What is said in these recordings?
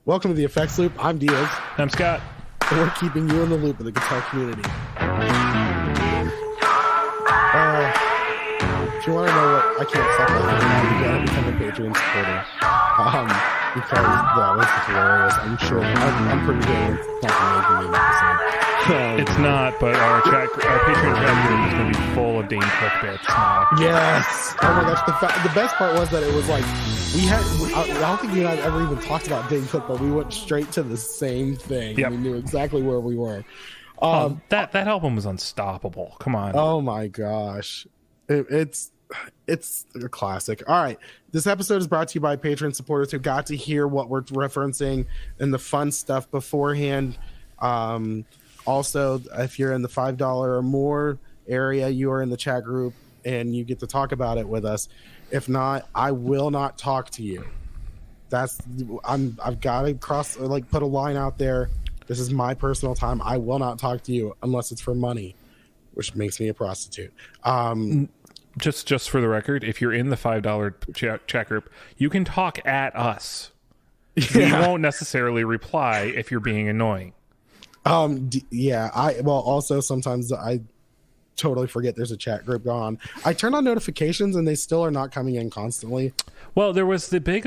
Welcome to the Effects Loop. I'm Diaz. I'm Scott. And we're keeping you in the loop of the guitar community. If you want to know what I can't stop laughing about, you gotta become a Patreon supporter. Because that was hilarious. I'm sure I'm pretty good with not making the episode. It's not, but our Patreon chat group is going to be full of Dane Cook bits now. Yes. Oh my gosh. The best part was that it was like I don't think you and I ever even talked about Dane Cook, but we went straight to the same thing. Yep. We knew exactly where we were. That album was unstoppable. Come on. Oh my gosh. It's a classic. All right. This episode is brought to you by Patreon supporters who got to hear what we're referencing and the fun stuff beforehand. Also, if you're in the $5 or more area, you are in the chat group and you get to talk about it with us. If not, I will not talk to you. I've got to put a line out there. This is my personal time. I will not talk to you unless it's for money, which makes me a prostitute. Just for the record, if you're in the $5 chat group, you can talk at us. Yeah. We won't necessarily reply if you're being annoying. Also sometimes I totally forget there's a chat group going on. I turn on notifications and they still are not coming in constantly. Well, there was the big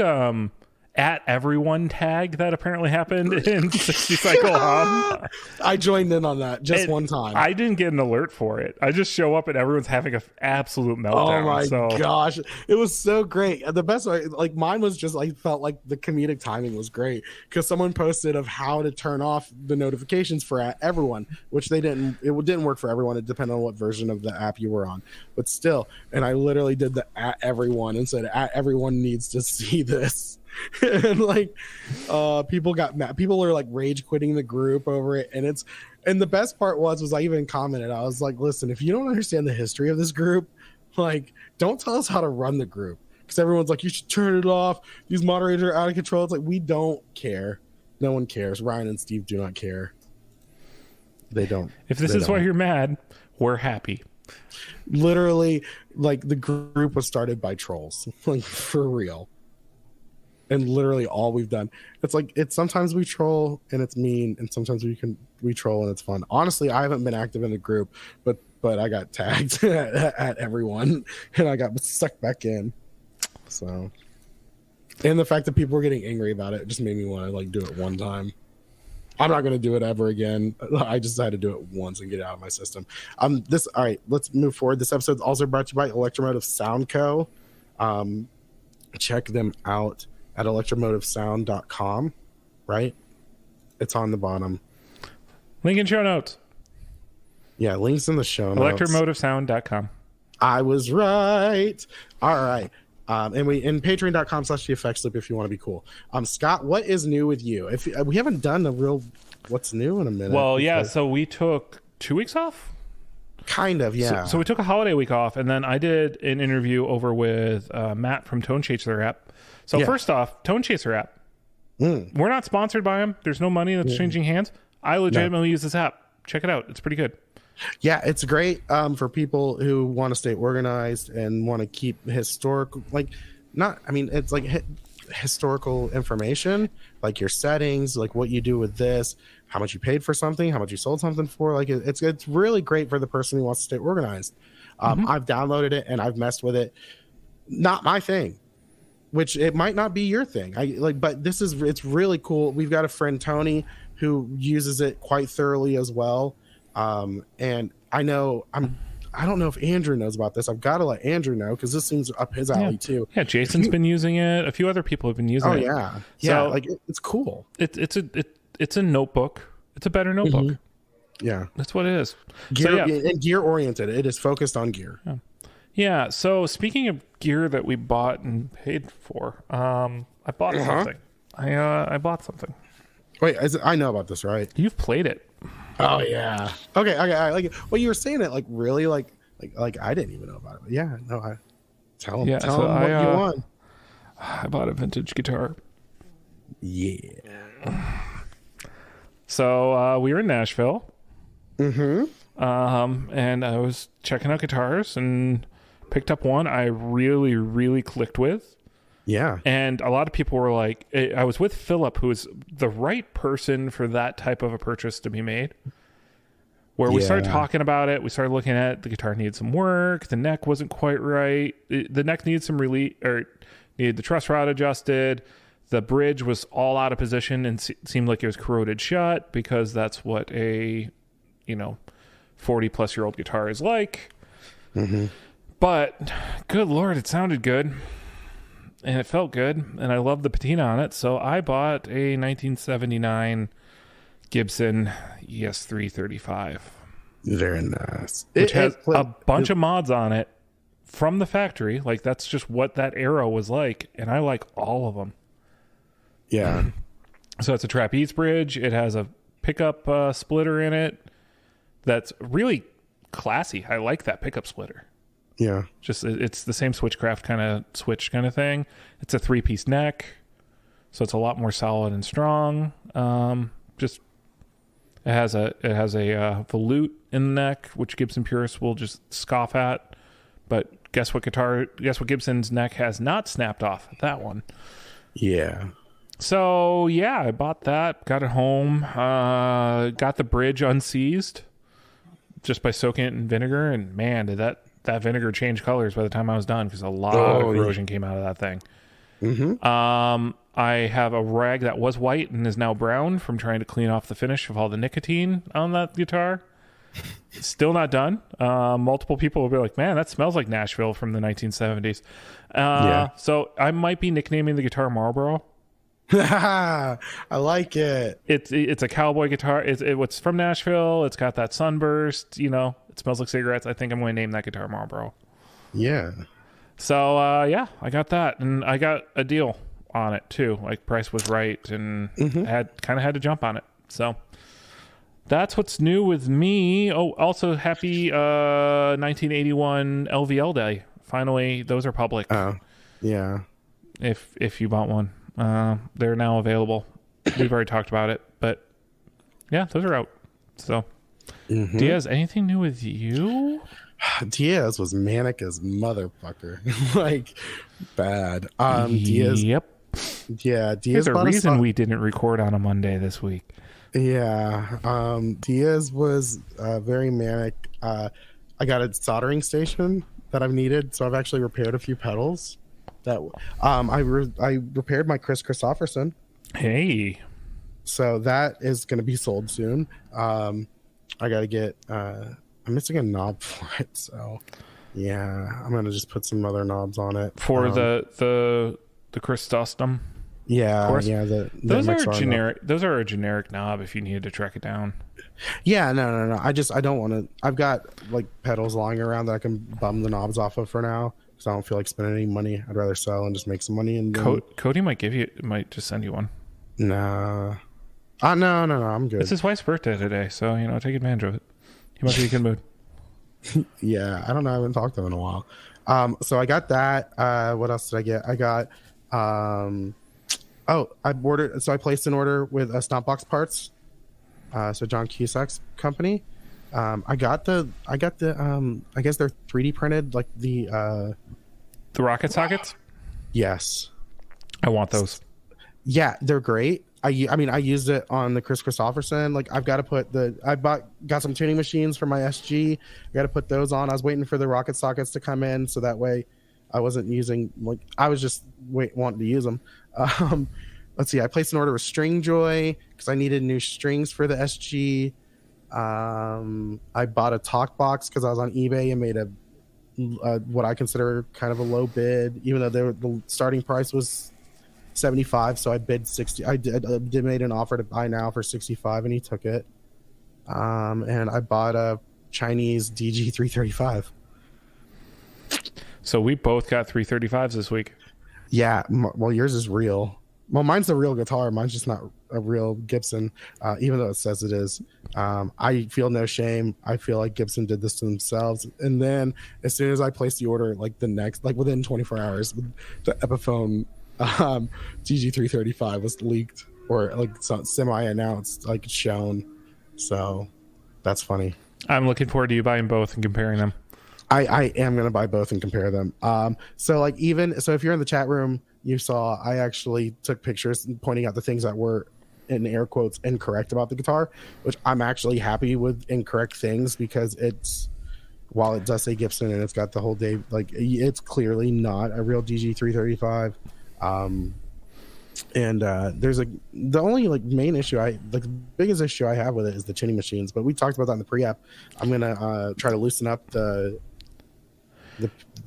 at everyone tag that apparently happened in 60 Cycle Hum. I joined in on that one time. I didn't get an alert for it. I just show up and everyone's having an absolute meltdown. Oh my gosh. It was so great. The best way, mine was just felt like the comedic timing was great because someone posted of how to turn off the notifications for at everyone, which it didn't work for everyone. It depended on what version of the app you were on, but still. And I literally did the at everyone and said at everyone needs to see this. And people got mad. People are rage quitting the group over it, and the best part was I even commented. I was like, listen, if you don't understand the history of this group, don't tell us how to run the group, because everyone's like, you should turn it off, these moderators are out of control. It's like, we don't care. No one cares. Ryan and Steve do not care. They don't. If this is why you're mad, we're happy. Literally, the group was started by trolls, for real. And literally all we've done, it's sometimes we troll and it's mean, and sometimes we troll and it's fun. Honestly, I haven't been active in the group, but I got tagged at everyone and I got sucked back in. So, and the fact that people were getting angry about it just made me want to do it one time. I'm not going to do it ever again. I just had to do it once and get it out of my system. All right, let's move forward. This episode is also brought to you by Electromotive Sound Co. Check them out at electromotivesound.com, right? It's on the bottom. Link in show notes. Yeah, links in the show notes. Electromotivesound.com. I was right. All right. And we in patreon.com/theeffectsloop if you want to be cool. Scott, what is new with you? If we haven't done the real what's new in a minute. Well, yeah, so we took 2 weeks off. Kind of, yeah. So we took a holiday week off, and then I did an interview over with Matt from Tone Chaser app. So first off, Tone Chaser app. We're not sponsored by them. There's no money that's changing hands. I legitimately use this app. Check it out. It's pretty good. Yeah, it's great for people who want to stay organized and want to keep historical, it's historical information, like your settings, like what you do with this, how much you paid for something, how much you sold something for. It's really great for the person who wants to stay organized. I've downloaded it and I've messed with it. Not my thing. Which it might not be your thing. But it's really cool. We've got a friend, Tony, who uses it quite thoroughly as well. And I don't know if Andrew knows about this. I've got to let Andrew know because this seems up his alley too. Yeah, Jason's been using it. A few other people have been using it. Oh yeah, so it's cool. It's a notebook. It's a better notebook. Mm-hmm. Yeah, that's what it is. And gear oriented. It is focused on gear. Yeah. So speaking of gear that we bought and paid for, I bought something. I bought something. Wait, I know about this, right? You've played it. Oh yeah. Okay. Well, you were saying it really like I didn't even know about it. But yeah. No. Tell them what you want. I bought a vintage guitar. Yeah. So we were in Nashville. Mm-hmm. And I was checking out guitars and picked up one I really, really clicked with. Yeah. And a lot of people were like, I was with Philip, who is the right person for that type of a purchase to be made. Where we started talking about it, we started looking at the guitar needed some work. The neck wasn't quite right. The neck needed some relief, or needed the truss rod adjusted. The bridge was all out of position and seemed like it was corroded shut, because that's what a 40-plus-year-old guitar is like. Mm-hmm. But good Lord, it sounded good. And it felt good, and I loved the patina on it, so I bought a 1979 Gibson ES335. Very nice. Which has a bunch of mods on it from the factory. Like, that's just what that era was like, and I like all of them. Yeah. So it's a trapeze bridge. It has a pickup splitter in it that's really classy. I like that pickup splitter. Yeah. Just it's the same Switchcraft kind of switch kind of thing. It's a 3-piece neck, so it's a lot more solid and strong. Just it has a volute in the neck, which Gibson purists will just scoff at. But guess what Gibson's neck has not snapped off? That one. Yeah. So yeah, I bought that, got it home, got the bridge unseized just by soaking it in vinegar, and man, did that vinegar changed colors by the time I was done, because a lot of corrosion came out of that thing. Mm-hmm. I have a rag that was white and is now brown from trying to clean off the finish of all the nicotine on that guitar. Still not done. Multiple people will be like, man, that smells like Nashville from the 1970s. So I might be nicknaming the guitar Marlboro. I like it. It's a cowboy guitar. It's from Nashville. It's got that sunburst, it smells like cigarettes. I think I'm going to name that guitar Marlboro. Yeah. So I got that, and I got a deal on it too. Like, price was right, and had to jump on it. So that's what's new with me. Oh, also happy 1981 LVL Day. Finally, those are public. Oh, yeah. If you bought one, they're now available. We've already talked about it, but yeah, those are out. So. Diaz, anything new with you? Diaz was manic as motherfucker. Like, bad. Diaz. Yep. Yeah, Diaz. There's a reason we didn't record on a Monday this week. Yeah. Diaz was very manic. I got a soldering station that I've needed, so I've actually repaired a few pedals. That I repaired my Chris Christopherson. Hey. So that is going to be sold soon. I gotta get I'm missing a knob for it, so yeah, I'm gonna just put some other knobs on it for the Christostom. Yeah, those are generic. Those are a generic knob if you needed to track it down. Yeah, no. I don't want to. I've got like pedals lying around that I can bum the knobs off of for now, because I don't feel like spending any money. I'd rather sell and just make some money. And Cody might just send you one. Nah. No, I'm good. It's his wife's birthday today, so take advantage of it. He must be in a good mood. Yeah, I don't know. I haven't talked to him in a while. So I got that. What else did I get? I got I ordered. So I placed an order with Stompbox Parts. So John Cusack's company. I got the I guess they're 3D printed, like the rocket sockets. Yes, I want those. Yeah, they're great. I used it on the Chris Christopherson. Like, I've got to got some tuning machines for my SG. I got to put those on. I was waiting for the rocket sockets to come in, so that way I wasn't using, like, I was just wanting to use them. Let's see. I placed an order with Stringjoy because I needed new strings for the SG. I bought a talk box because I was on eBay and made a what I consider kind of a low bid, even though the starting price was $75, so I bid $60. I did made an offer to buy now for $65, and he took it. And I bought a Chinese DG 335. So we both got 335s this week. Yeah, well, yours is real. Well, mine's a real guitar. Mine's just not a real Gibson, even though it says it is. I feel no shame. I feel like Gibson did this to themselves. And then as soon as I placed the order, like within 24 hours, the Epiphone GG335 was leaked, or like semi-announced, like shown. So that's funny. I'm looking forward to you buying both and comparing them. I am going to buy both and compare them. So if you're in the chat room, you saw, I actually took pictures pointing out the things that were, in air quotes, incorrect about the guitar, which I'm actually happy with incorrect things, because it's, while it does say Gibson and it's got the whole Dave, like, it's clearly not a real DG335. And there's the only like main issue, the biggest issue I have with it is the tuning machines, but we talked about that in the pre-app. I'm gonna try to loosen up the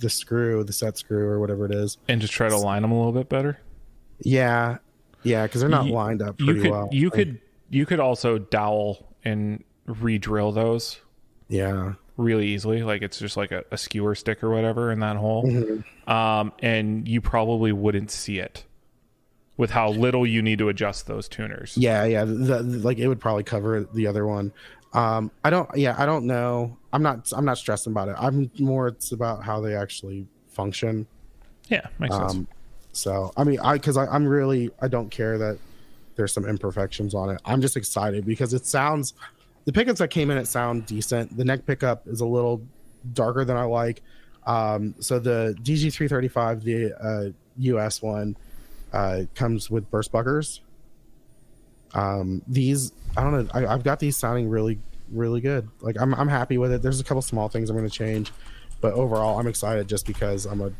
screw, the set screw or whatever it is, and just try to line them a little bit better. Yeah, because they're not lined up pretty well. You could also dowel and re-drill those. Yeah, really easily. Like it's just like a skewer stick or whatever in that hole. Mm-hmm. And you probably wouldn't see it with how little you need to adjust those tuners. Yeah. Like it would probably cover the other one. I don't know. I'm not stressing about it. It's about how they actually function. Yeah, makes sense. So, I mean, I don't care that there's some imperfections on it. I'm just excited because the pickups that came in, it sound decent. The neck pickup is a little darker than I like. So the DG335, the US one, comes with burst buckers. These, I don't know, I've got these sounding really, really good. Like I'm happy with it. There's a couple small things I'm going to change, but overall I'm excited just because I'm a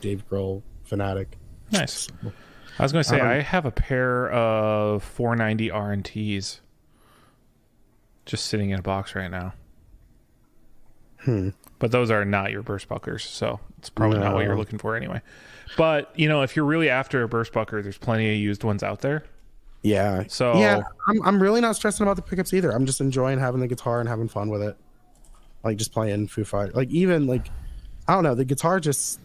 Dave Grohl fanatic. Nice. I was going to say, I have a pair of 490 R&Ts just sitting in a box right now. But those are not your burst buckers, so it's probably not what you're looking for anyway. But, if you're really after a burst bucker, there's plenty of used ones out there. Yeah. So yeah, I'm really not stressing about the pickups either. I'm just enjoying having the guitar and having fun with it. Like just playing Foo Fighters. Like even like, I don't know, the guitar just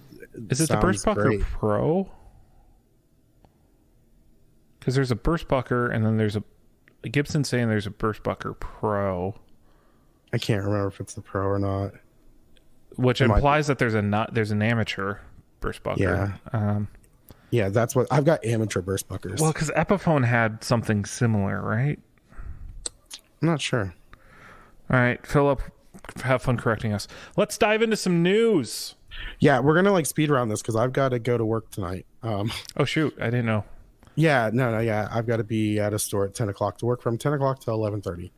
is it the burst bucker great. Pro? Because there's a burst bucker and then there's a Gibson saying there's a burst bucker Pro. I can't remember if it's the Pro or not. Which implies that there's an amateur burst bucker. Yeah. Yeah, that's what I've got, amateur burst buckers. Well, because Epiphone had something similar, right? I'm not sure. All right, Philip, have fun correcting us. Let's dive into some news. Yeah, we're gonna like speed around this because I've got to go to work tonight. Oh shoot, I didn't know. Yeah, no, yeah, I've got to be at a store at 10 o'clock to work from 10 o'clock to 11:30.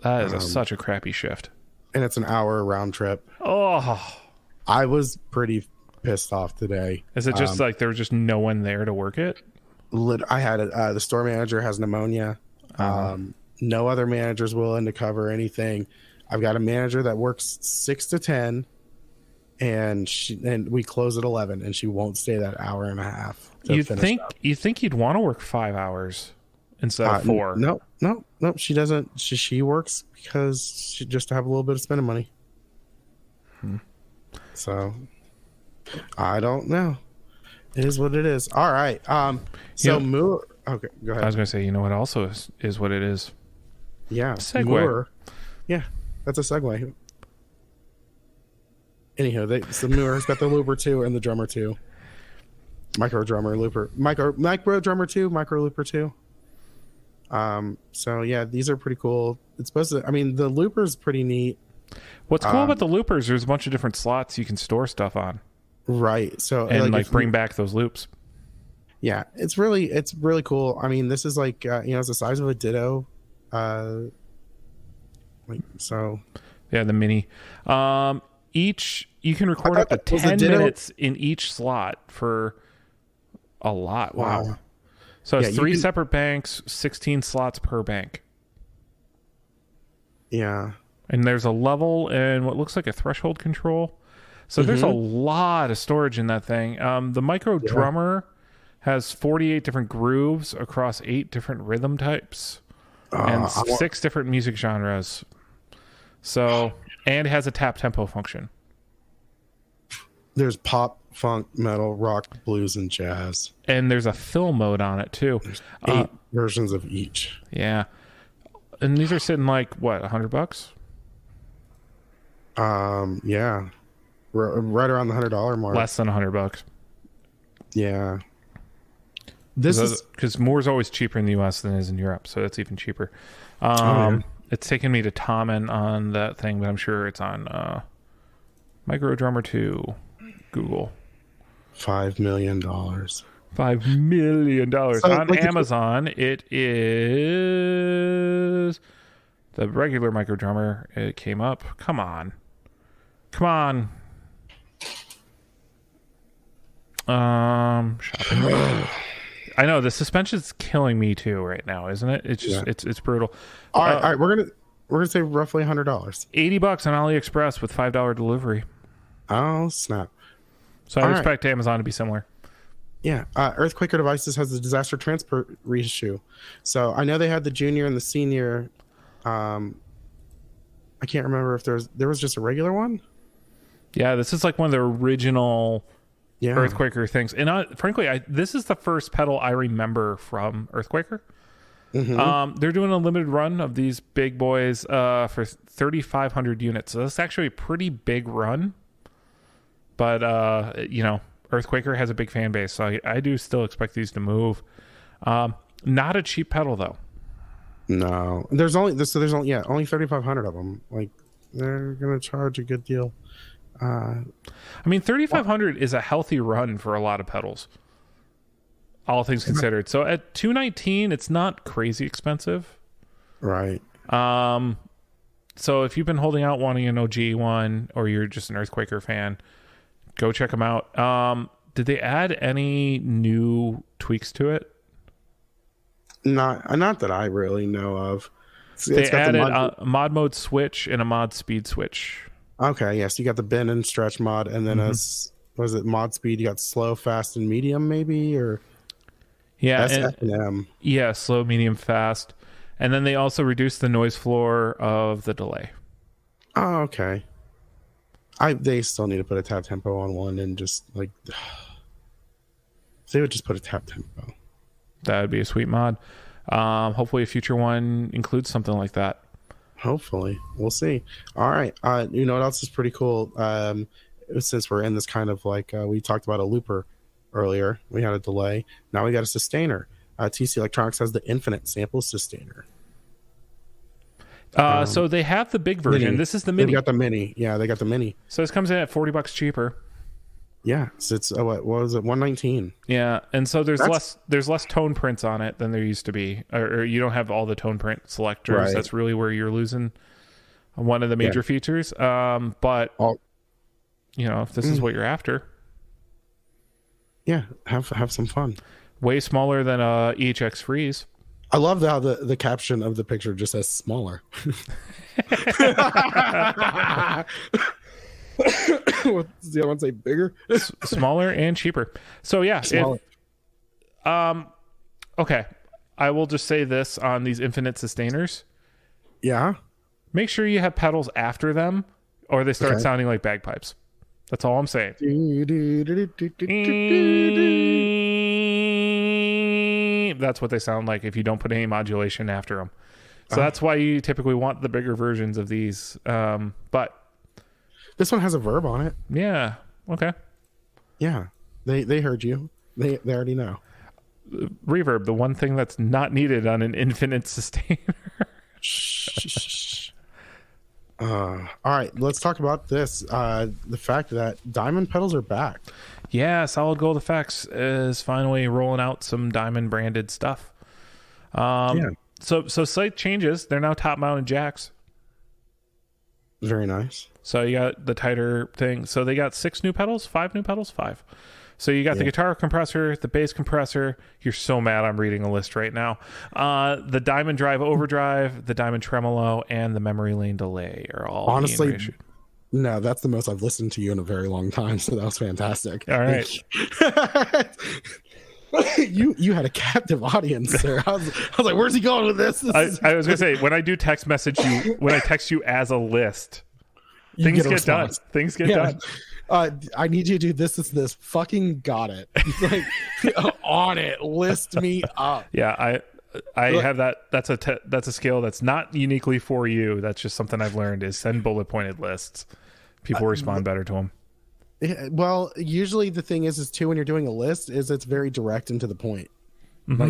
That is such a crappy shift. And it's an hour round trip. Oh, I was pretty pissed off today. Is it just like there was just no one there to work it? I had the store manager has pneumonia. No other managers willing to cover anything. I've got a manager that works 6 to 10, and we close at 11, and she won't stay that hour and a half. You think you'd want to work 5 hours instead of 4? No, she doesn't. She works because she just to have a little bit of spending money. So I don't know. It is what it is. All right. So Moore. Okay, go ahead. I was going to say, you know what also is what it is? Yeah. Segue. Moore. Yeah, that's a segue. Anyhow, so Moore's got the looper 2 and the drummer 2. Micro drummer looper. Micro drummer 2, micro looper 2. So yeah, these are pretty cool. It's supposed to, I mean, the looper's pretty neat. What's cool about the loopers, there's a bunch of different slots you can store stuff on. Right. So and like bring back those loops. Yeah, it's really cool. I mean, this is like it's the size of a Ditto. So yeah, the mini. Each you can record up to 10 minutes in each slot for a lot. Wow. So it's 3 separate banks, 16 slots per bank. Yeah. And there's a level and what looks like a threshold control. So there's a lot of storage in that thing. The micro drummer has 48 different grooves across 8 different rhythm types and 6 different music genres. So, and it has a tap tempo function. There's pop, funk, metal, rock, blues, and jazz. And there's a fill mode on it too. There's 8 versions of each. Yeah. And these are sitting like what, $100? Yeah. Right around the $100 mark. Less than $100. Yeah. This is because Moore's always cheaper in the US than it is in Europe, so it's even cheaper. It's taken me to Tommen on that thing, but I'm sure it's on Micro Drummer 2 Google. $5 million. $5 million. On like, Amazon, it is the regular micro drummer. It came up. Come on. Shopping. I know the suspension's killing me too right now, isn't it? It's just it's brutal. All right, we're gonna say roughly $100. $80 on AliExpress with $5 delivery. Oh snap! So I would expect Amazon to be similar. Yeah, Earthquaker Devices has the disaster transfer reissue. So I know they had the junior and the senior. I can't remember if there was just a regular one. Yeah, this is like one of the original Earthquaker things. And frankly, this is the first pedal I remember from Earthquaker. Mm-hmm. They're doing a limited run of these big boys for 3,500 units. So that's actually a pretty big run. But, Earthquaker has a big fan base. So I do still expect these to move. Not a cheap pedal, though. No. There's only 3,500 of them. Like, they're going to charge a good deal. I mean, 3,500 is a healthy run for a lot of pedals, all things considered. So at $219, it's not crazy expensive, right? So if you've been holding out wanting an OG one, or you're just an Earthquaker fan, go check them out. Did they add any new tweaks to it? Not that I really know of. They added a mod mode switch and a mod speed switch. Okay, yes, you got the bend and stretch mod, and then was it mod speed? You got slow, fast, and medium, maybe, or S&M. Yeah, slow, medium, fast, and then they also reduced the noise floor of the delay. Oh, okay. They still need to put a tap tempo on one, and just like they would just put a tap tempo. That would be a sweet mod. Hopefully, a future one includes something like that. Hopefully, we'll see. All right. You know what else is pretty cool? Since we're in this kind of like we talked about a looper earlier, we had a delay. Now we got a sustainer. TC Electronics has the infinite sample sustainer. So they have the big version. Mini. This is the mini. They got the mini. Yeah, they got the mini. So this comes in at $40 cheaper. Yeah, so it's what was it, $119? Yeah, and so there's less tone prints on it than there used to be, or you don't have all the tone print selectors. Right. That's really where you're losing one of the major features. But if this is what you're after, have some fun. Way smaller than EHX Freeze. I love how the caption of the picture just says smaller. What does the other one say? Bigger? Smaller and cheaper. So yeah. Okay. I will just say this on these infinite sustainers. Yeah. Make sure you have pedals after them, or they start sounding like bagpipes. That's all I'm saying. That's what they sound like if you don't put any modulation after them. So that's why you typically want the bigger versions of these. But this one has a verb on it. Yeah. Okay. Yeah. They heard you. They already know. Reverb, the one thing that's not needed on an infinite sustainer. All right, let's talk about this. The fact that Diamond pedals are back. Yeah, Solid Gold Effects is finally rolling out some Diamond branded stuff. So slight changes. They're now top mounted jacks. Very nice. So you got the tighter thing. So they got 5 new pedals. So you got the guitar compressor, the bass compressor. You're so mad I'm reading a list right now. The Diamond Drive Overdrive, the Diamond Tremolo, and the Memory Lane Delay are all honestly reissued. No, that's the most I've listened to you in a very long time. So that was fantastic. All right. You had a captive audience there. I was like, where's he going with this? I was gonna say, when I do text message you, when I text you as a list, things get done. Things get done. I need you to do this. Fucking got it. Like on it. List me up. Yeah, I have that. That's a skill that's not uniquely for you. That's just something I've learned is send bullet pointed lists. People respond better to them. Well, usually the thing is too, when you're doing a list, is it's very direct and to the point. Mm-hmm.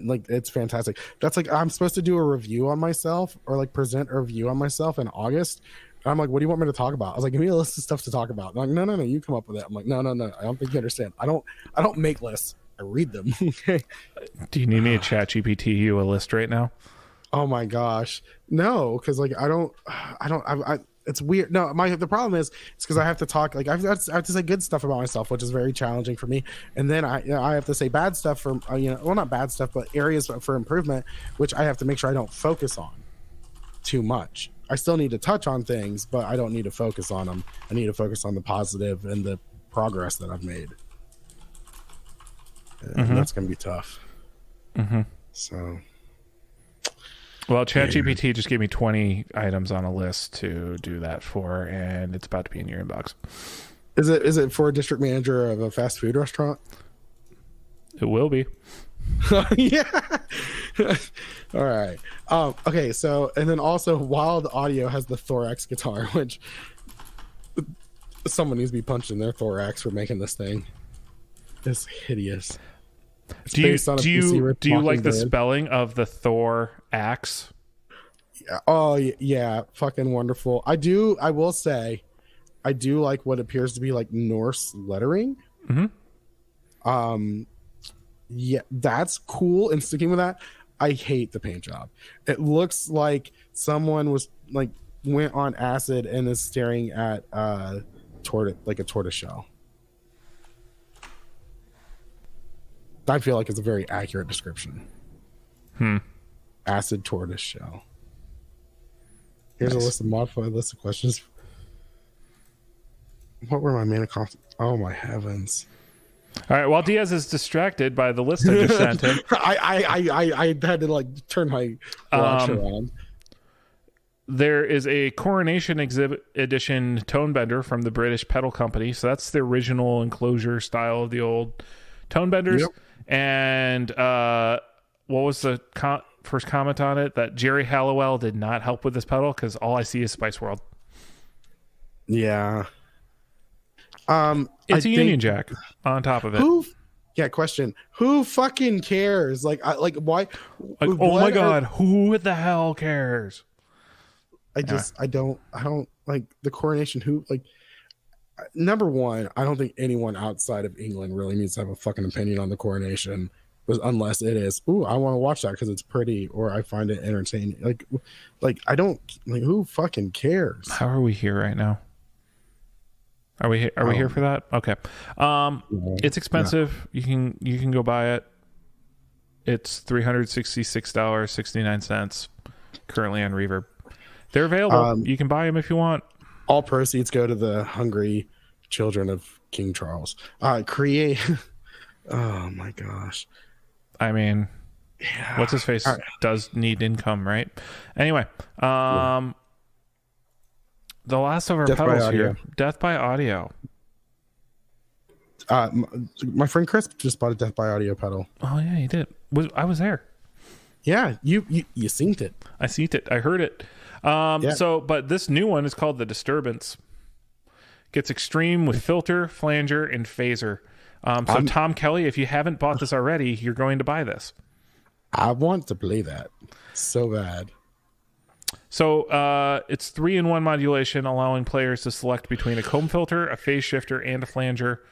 Like it's fantastic. That's like I'm supposed to do a review on myself or like present a review on myself in August. I'm like, what do you want me to talk about? I was like, give me a list of stuff to talk about. I'm like, no, you come up with it. I'm like, no, I don't think you understand. I don't make lists. read them. Okay. Do you need me to chat GPT you a list right now? Oh my gosh, no, because like I it's weird. No, the problem is it's because I have to talk, like I have to say good stuff about myself, which is very challenging for me, and then I have to say bad stuff for well, not bad stuff, but areas for improvement, which I have to make sure I don't focus on too much. I still need to touch on things, but I don't need to focus on them. I need to focus on the positive and the progress that I've made, and that's gonna be tough. So. Well, ChatGPT just gave me 20 items on a list to do that for, and it's about to be in your inbox. Is it for a district manager of a fast food restaurant? It will be. Yeah. All right. Okay. So, and then also, Wild Audio has the Thorax guitar, which someone needs to be punched in their thorax for making this thing. It's hideous. Do you like the spelling of the Thor axe? Yeah. Oh yeah, fucking wonderful. I will say, I do like what appears to be like Norse lettering. Yeah, that's cool. And sticking with that, I hate the paint job. It looks like someone was like went on acid and is staring at a tortoise shell. I feel like it's a very accurate description. Acid tortoise shell. Here's Nice. a modified list of questions. What were my main accomplishments? Oh my heavens! All right. While Diaz is distracted by the list I just sent him, I had to like turn my watch around. There is a Coronation Exhibit Edition tone bender from the British Pedal Company. So that's the original enclosure style of the old tone benders. Yep. And what was the first comment on it? That Jerry Halliwell did not help with this pedal because all I see is Spice World. Yeah. It's a Union Jack on top of it. Question. Who fucking cares? Like why? Like, oh my God, who the hell cares? I don't like the coronation. Who, like, number one, I don't think anyone outside of England really needs to have a fucking opinion on the coronation, unless it is, ooh, I want to watch that because it's pretty or I find it entertaining. Like I don't, like, who fucking cares? How are we here right now? Are we here for that? Okay. It's expensive. You can go buy it. It's $366.69 currently on Reverb. They're available. You can buy them if you want. All proceeds go to the hungry children of King Charles. Create. Oh my gosh. I mean, yeah. What's his face does need income, right? Anyway, the last of our pedals here, Death by Audio. My friend Chris just bought a Death by Audio pedal. Oh yeah, he did. I was there. Yeah, you synced it. I synced it. I heard it. So, but this new one is called the Disturbance. Gets extreme with filter, flanger, and phaser. So Tom Kelly, if you haven't bought this already, you're going to buy this. I want to play that so bad. So it's 3-in-1 modulation, allowing players to select between a comb filter, a phase shifter, and a flanger,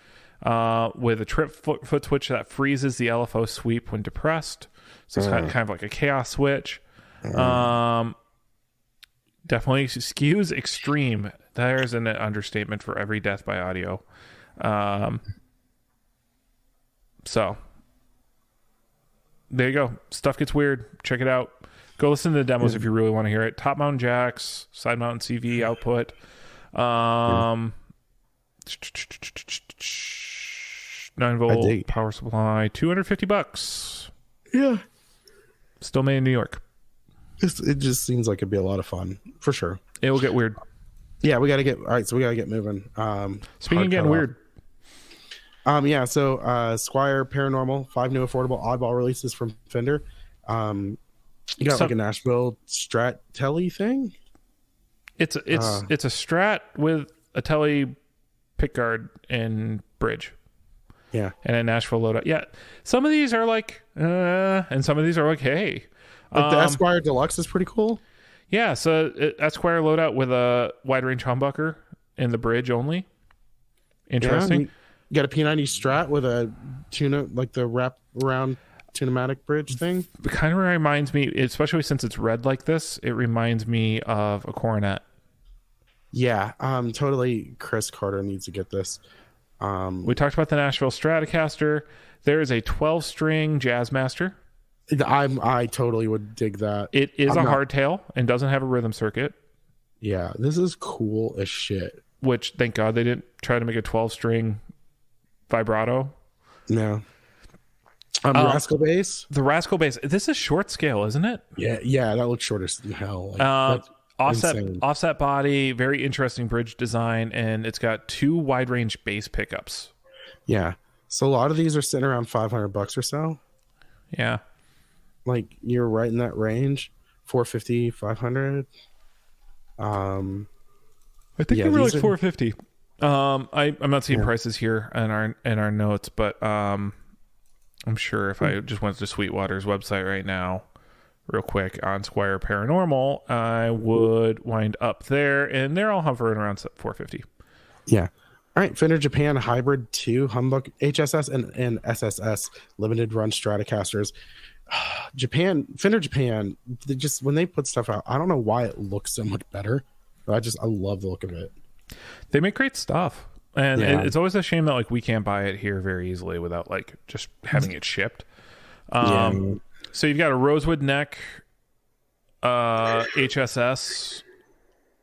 with a trip foot switch that freezes the LFO sweep when depressed. So it's kind of like a chaos switch. Definitely skews extreme. There's an understatement for every Death by Audio. So there you go. Stuff gets weird. Check it out. Go listen to the demos if you really want to hear it. Top mountain jacks, side mountain CV output. 9-volt power supply, $250. Yeah. Still made in New York. It just seems like it'd be a lot of fun for sure. It will get weird. Yeah, we got to get moving. Speaking of getting weird. So Squire Paranormal, 5 new affordable oddball releases from Fender. You got like a Nashville Strat Telly thing. It's a Strat with a Telly pickguard and bridge. Yeah, and a Nashville loadout. Yeah, some of these are like, and some of these are like, hey. Like the Esquire Deluxe is pretty cool. Yeah, so Esquire loadout with a wide range humbucker and the bridge only. Interesting. You got a P90 Strat with a tuna, like the wrap around tunematic bridge thing. It kind of reminds me, especially since it's red like this, it reminds me of a Coronet. Yeah, totally. Chris Carter needs to get this. We talked about the Nashville Stratocaster. There is a 12-string Jazzmaster. I totally would dig that. It is a hardtail and doesn't have a rhythm circuit. Yeah, this is cool as shit. Which, thank God, they didn't try to make a 12-string vibrato. No. Rascal bass. The Rascal bass. This is short scale, isn't it? Yeah, that looks short as hell. Like, offset body, very interesting bridge design, and it's got 2 wide range bass pickups. Yeah, so a lot of these are sitting around $500 or so. Yeah, like you're right in that range, 450, 500. I think they were like 450. I'm not seeing prices here in our notes, but I'm sure if I just went to Sweetwater's website right now, real quick on Squire Paranormal, I would wind up there, and they're all hovering around 450. Yeah. All right, Fender Japan Hybrid 2 Humbuck HSS and SSS limited run Stratocasters. Fender Japan, they just when they put stuff out, I don't know why it looks so much better, but I love the look of it. They make great stuff, and it's always a shame that like we can't buy it here very easily without like just having it shipped. So you've got a rosewood neck HSS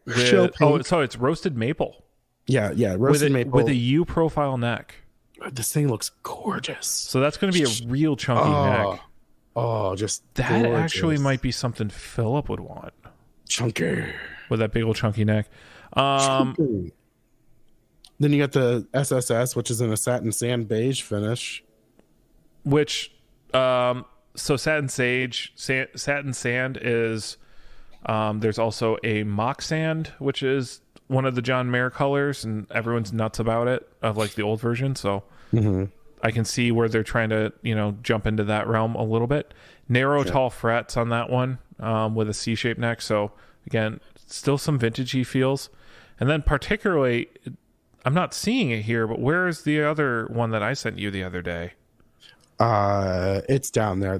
so it's roasted maple. Yeah, roasted maple with a U profile neck. This thing looks gorgeous. So that's going to be a real chunky neck. Oh, just that gorgeous. Actually might be something Philip would want. Chunky. With that big old chunky neck. Then you got the SSS, which is in a satin sand beige finish. Which, so satin sand is, there's also a mock sand, which is one of the John Mayer colors, and everyone's nuts about it, of like the old version. So I can see where they're trying to, jump into that realm a little bit. Narrow, tall frets on that one, with a C-shaped neck. So again, still some vintagey feels. And then particularly, I'm not seeing it here, but where is the other one that I sent you the other day? It's down there.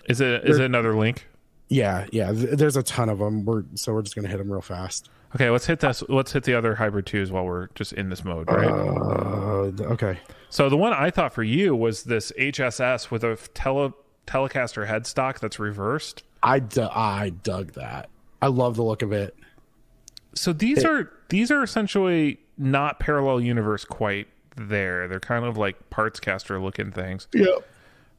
Is it another link? Yeah. There's a ton of them. We're just gonna hit them real fast. Okay, let's hit this. Let's hit the other hybrid 2s while we're just in this mode, right? Okay. So the one I thought for you was this HSS with a Telecaster headstock that's reversed. I dug that. I love the look of it. So these are essentially not parallel universe quite there. They're kind of like parts caster looking things. Yeah.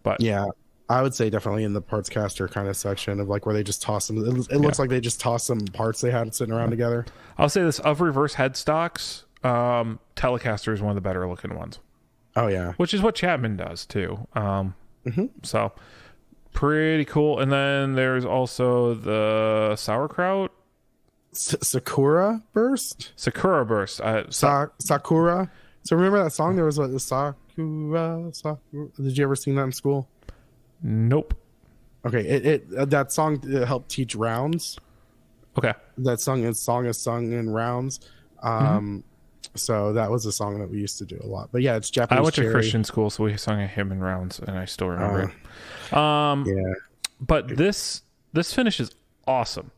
But yeah, I would say definitely in the parts caster kind of section of like where they just toss them. It looks like they just tossed some parts they had sitting around together. I'll say this, of reverse headstocks, Telecaster is one of the better looking ones. Oh yeah. Which is what Chapman does too. So pretty cool. And then there's also the sauerkraut. Sakura Burst. Sakura. So remember that song? There was the Sakura. Did you ever sing that in school? Nope. Okay, that song helped teach rounds. Okay. That song is sung in rounds. So that was a song that we used to do a lot. But yeah, it's Japanese. I went to cherry. Christian school, so we sung a hymn in rounds, and I still remember it. Yeah. But this finish is awesome.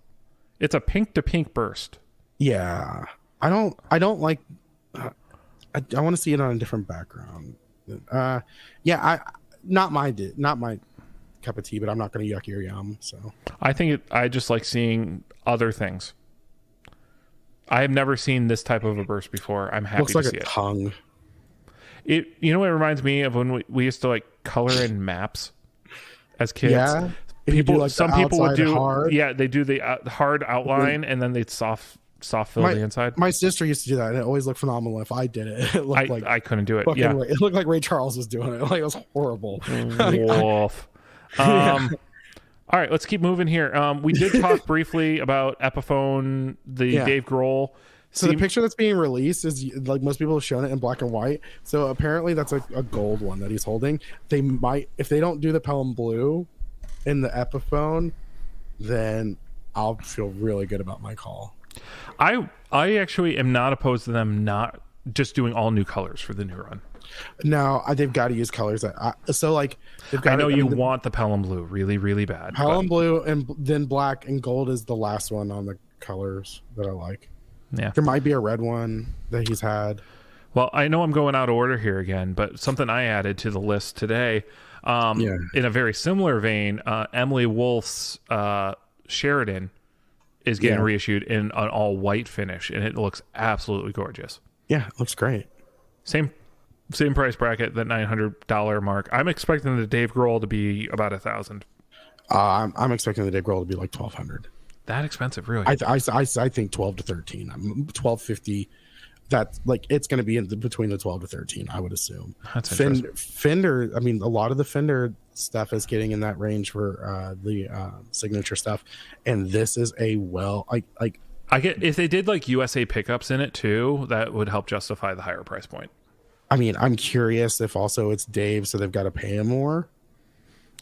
It's a pink to pink burst. Yeah. I don't like. I want to see it on a different background. Not my cup of tea, but I'm not going to yuck your yum. So I just like seeing other things. I have never seen this type of a burst before. I'm happy to see it. Looks like a tongue. You know what it reminds me of when we used to like color in maps as kids. Yeah. Some people would do hard. Yeah, they do the hard outline and then they'd soft fill the inside. My sister used to do that, and it always looked phenomenal. If I did it, it looked like I couldn't do it. Yeah, it looked like Ray Charles was doing it. Like it was horrible. Wolf. All right, let's keep moving here. We did talk briefly about Epiphone, Dave Grohl. So the picture that's being released is like most people have shown it in black and white. So apparently that's a gold one that he's holding. They might, if they don't do the Pelham Blue in the Epiphone, then I'll feel really good about my call. I actually am not opposed to them not just doing all new colors for the new run? No, they've got to use colors that so like they've got. I know you want the Pelham blue really, really bad. Pelham blue and then black and gold is the last one on the colors that I like. Yeah, there might be a red one that he's had. Well, I know I'm going out of order here again, but something I added to the list today, in a very similar vein, Emily Wolf's Sheridan is getting reissued in an all white finish, and it looks absolutely gorgeous. Yeah, it looks great. Same price bracket, that $900 mark. I'm expecting the Dave Grohl to be about $1,000. I'm expecting the Dave Grohl to be like $1,200. That expensive, really? I think 12 to 13. $1,250. That's like it's going to be between the 12 to 13. I would assume. That's Fender. I mean, a lot of the Fender stuff is getting in that range for the signature stuff, and this is a I get if they did like USA pickups in it too, that would help justify the higher price point. I mean, I'm curious if also it's Dave, so they've got to pay him more,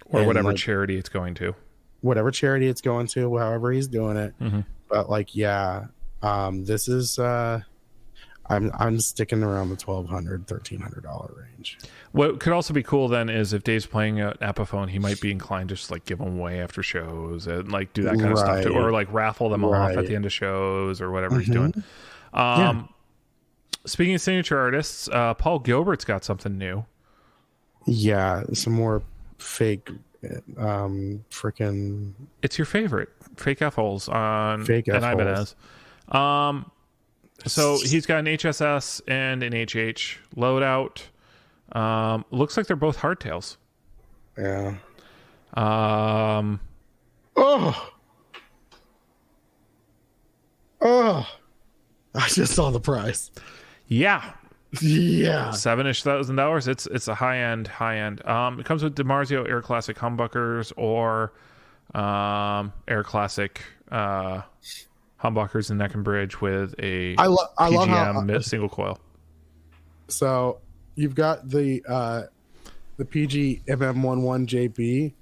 or whatever charity it's going to. Whatever charity it's going to, however he's doing it. Mm-hmm. But like, yeah, this is. I'm sticking around the $1,200-$1,300 range. What could also be cool then is if Dave's playing at Epiphone, he might be inclined to just like give them away after shows and like do that kind of stuff too, or like raffle them off at the end of shows or whatever he's doing. Speaking of signature artists, Paul Gilbert's got something new. Yeah, some more fake freaking. It's your favorite fake F-holes on fake an Ibanez. So he's got an HSS and an HH loadout. Looks like they're both hardtails. Yeah. I just saw the price. Yeah. Yeah. $7,000. It's a high end. It comes with DiMarzio Air Classic humbuckers or Air Classic humbuckers and neck and bridge with a PGM single coil. So you've got the PG MM11 JB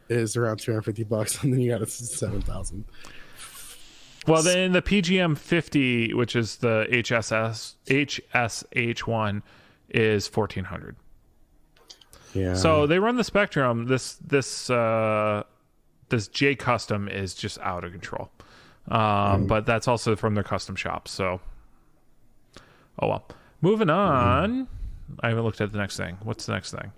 is around $250, and then you got a $7,000. Well, then the PGM 50, which is the HSH1, is $1,400. Yeah. So they run the spectrum. This J Custom is just out of control. But that's also from their custom shop. So, oh well. Moving on. I haven't looked at the next thing. What's the next thing?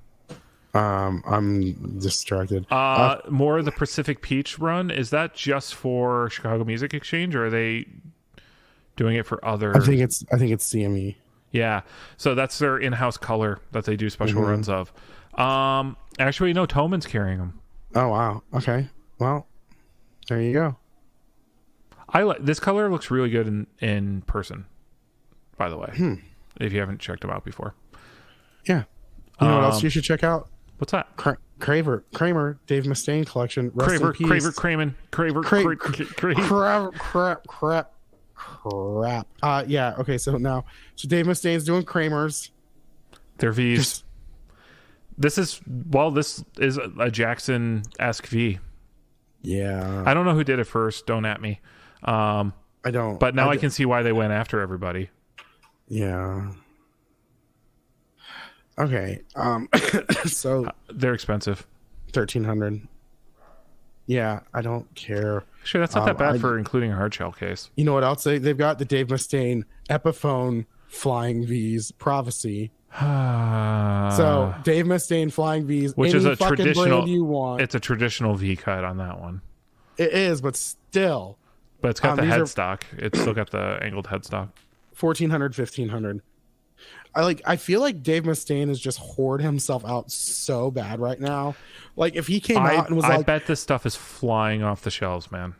I'm distracted. More of the Pacific Peach run. Is that just for Chicago Music Exchange, or are they doing it for other? I think it's CME. Yeah. So that's their in-house color that they do special runs of. Actually, no, Toman's carrying them. Oh wow. Okay. Well, there you go. I like this color. Looks really good in person. By the way, if you haven't checked them out before, yeah. You know what else you should check out? What's that? Kramer, Dave Mustaine collection. Crap. Yeah. Okay. So Dave Mustaine's doing Kramer's. Their V's. This is a Jackson-esque V. Yeah. I don't know who did it first. Don't at me. I don't. But now I can see why they went after everybody. Yeah. Okay. So they're expensive. $1,300. Yeah, I don't care. Sure, that's not that bad for including a hard shell case. You know what else they've got? The Dave Mustaine Epiphone Flying V's Prophecy. So Dave Mustaine Flying V's, which is a traditional brand you want. It's a traditional V cut on that one. It is, but still. But it's got the headstock. It's still got the angled headstock. $1,400, $1,500. I feel like Dave Mustaine has just hoarded himself out so bad right now. Like if he came out and was I bet this stuff is flying off the shelves, man.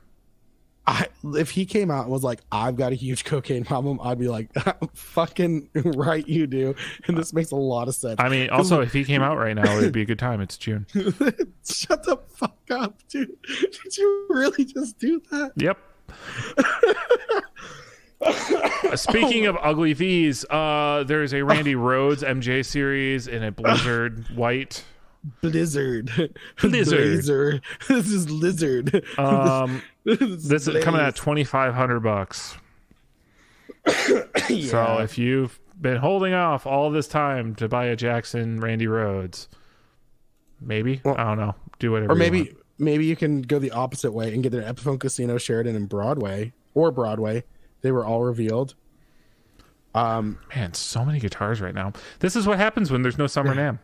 If he came out and was like, I've got a huge cocaine problem, I'd be like, fucking right you do. And this makes a lot of sense. I mean, also if he came out right now, it'd be a good time. It's June. Shut the fuck up, dude. Did you really just do that? Yep. Speaking of ugly V's, there's a Randy Rhoads MJ series in a Blizzard white. Blizzard. This is Lizard. This is coming at $2,500. Yeah. So if you've been holding off all this time to buy a Jackson Randy Rhodes, maybe, I don't know, do whatever. Or maybe you can go the opposite way and get an Epiphone Casino, Sheridan, and Broadway. They were all revealed. Man, so many guitars right now. This is what happens when there's no Summer NAMM.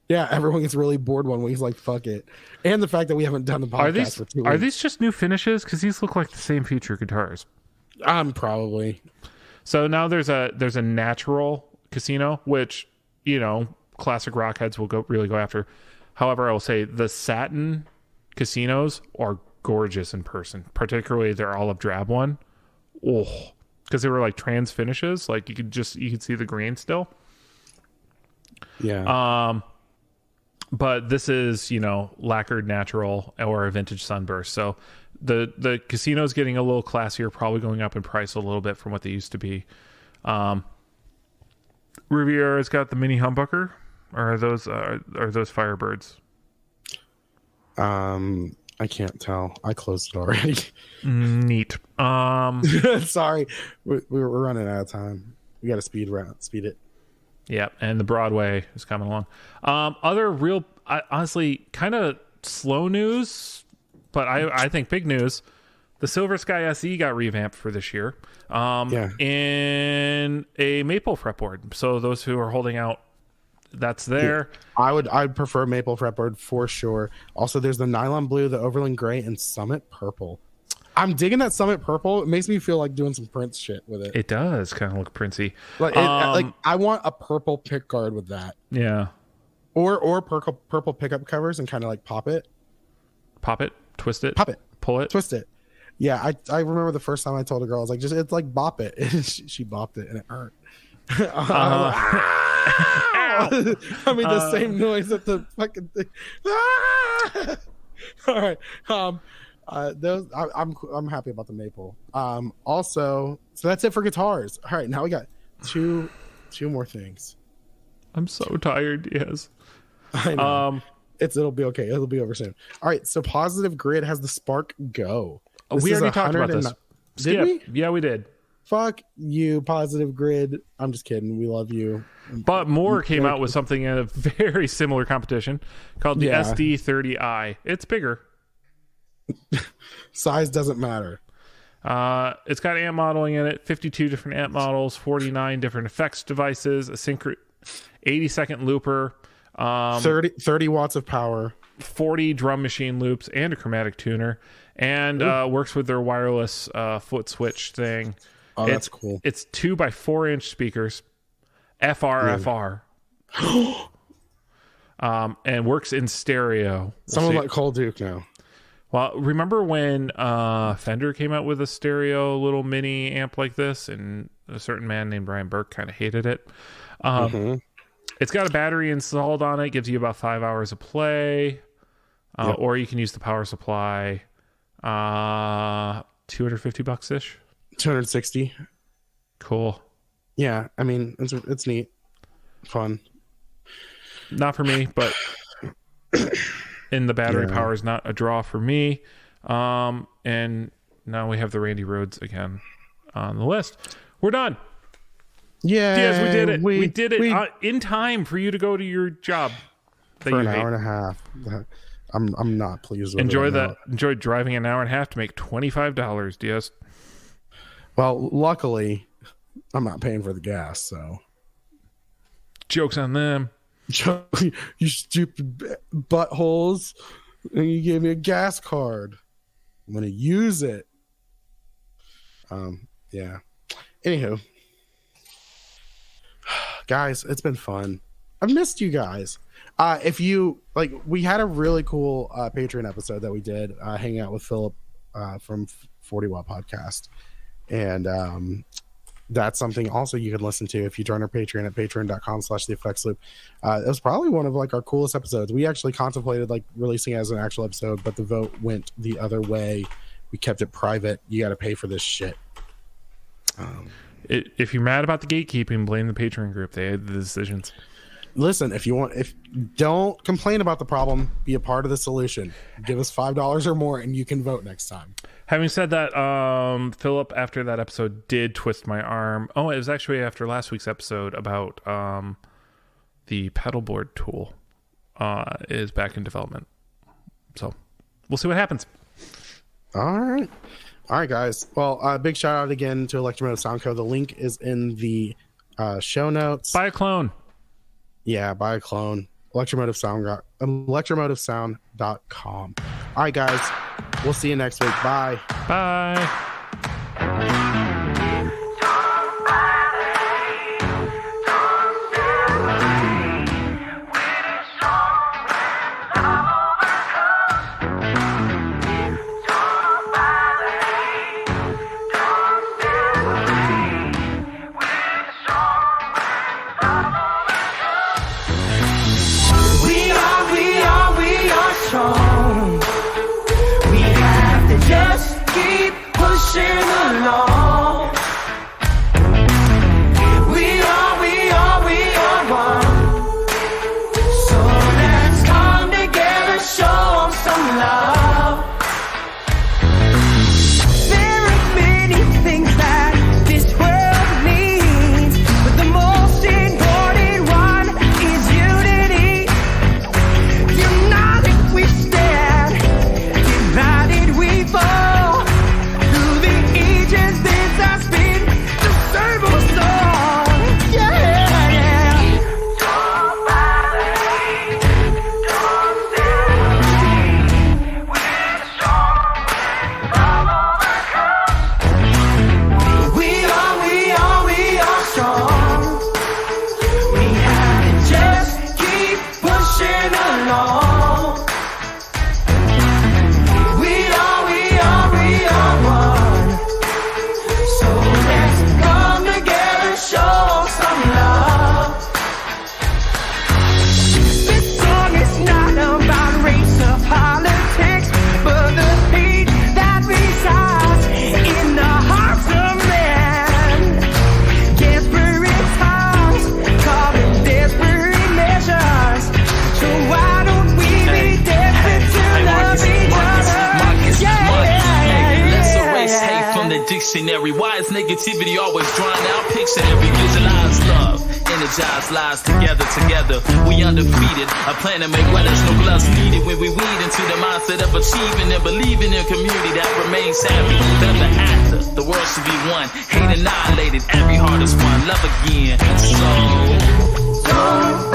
Yeah, everyone gets really bored one week. He's like, fuck it. And the fact that we haven't done the podcast for 2 weeks. Are these just new finishes? Because these look like the same feature guitars. Probably. So now there's a natural Casino, which, classic rock heads will really go after. However, I will say the satin Casinos are gorgeous in person, particularly their olive drab one. Oh, because they were like trans finishes. Like you could see the grain still. Yeah. But this is, lacquered natural or a vintage sunburst. So the Casino's getting a little classier, probably going up in price a little bit from what they used to be. Riviera's got the mini humbucker. Or are those Firebirds? I can't tell. I closed it already. Neat. Sorry, we're running out of time. We got to speed it. Yeah, and the Broadway is coming along. Other real, honestly, kind of slow news, but I think big news. The Silver Sky SE got revamped for this year. In a maple fretboard. So those who are holding out, that's there. Yeah, I'd prefer maple fretboard for sure. Also, there's the nylon blue, the overland gray, and Summit purple. I'm digging that Summit purple. It makes me feel like doing some Prince shit with it. It does kind of look Princey. Like I want a purple pick guard with that. Yeah. Or purple pickup covers and kind of like pop it, twist it, pop it, pull it, twist it. Yeah, I remember the first time I told a girl, I was like, it's like bop it. She bopped it and it hurt. I mean the same noise that the fucking thing. All right. I'm happy about the maple. Also, so that's it for guitars. All right, now we got two more things. I'm so tired. Yes. I know. It'll be okay. It'll be over soon. All right, so Positive Grid has the Spark Go. We already talked about this. Did we? Yeah, we did. Fuck you, Positive Grid. I'm just kidding. We love you. But Moore came out with something in a very similar competition called the SD30i. It's bigger. Size doesn't matter. It's got amp modeling in it, 52 different amp models, 49 different effects devices, a 80-second looper, 30 watts of power, 40 drum machine loops, and a chromatic tuner, and works with their wireless foot switch thing. Oh, that's cool. It's 2x4-inch speakers, FR. And works in stereo. Someone like Cole Duke now. Well, remember when Fender came out with a stereo little mini amp like this, and a certain man named Brian Burke kind of hated it? It's got a battery installed on it, gives you about 5 hours of play, or you can use the power supply. $250 ish. 260. Cool. Yeah, I mean it's neat, fun. Not for me, but. And the battery power is not a draw for me. And now we have the Randy Rhodes again on the list. We're done. Yeah, Diaz, we did it. We did it in time for you to go to your job. For an hour and a half. I'm not pleased with it. Enjoy driving an hour and a half to make $25, Diaz. Well, luckily, I'm not paying for the gas, so. Joke's on them. You stupid buttholes. And you gave me a gas card. I'm going to use it. Yeah. Anywho. Guys, it's been fun. I've missed you guys. If you like, we had a really cool Patreon episode that we did hanging out with Philip from 40 Watt Podcast. And that's something also you can listen to if you join our Patreon at patreon.com/theeffectsloop. It was probably one of like our coolest episodes. We actually contemplated like releasing it as an actual episode, but the vote went the other way. We kept it private. You got to pay for this shit. If you're mad about the gatekeeping, blame the Patreon group. They had the decisions. listen, if don't complain about the problem, be a part of the solution. Give us $5 or more and you can vote next time. Having said that, Philip, after that episode, did twist my arm. Oh, it was actually after last week's episode about the paddleboard tool is back in development. So we'll see what happens. All right, guys. Well, big shout out again to Electromotive Sound Co. The link is in the show notes. Buy a clone. Yeah, buy a clone. electromotivesound.com. All right, guys. We'll see you next week. Bye. Bye. Dictionary, why is negativity always drawn out? Pictionary, visualize love, energize lives together. We undefeated, a plan to make winners, no gloves needed. When we weed into the mindset of achieving and believing in a community that remains happy. Better after, the world should be one. Hate annihilated, every heart is one. Love again, so don't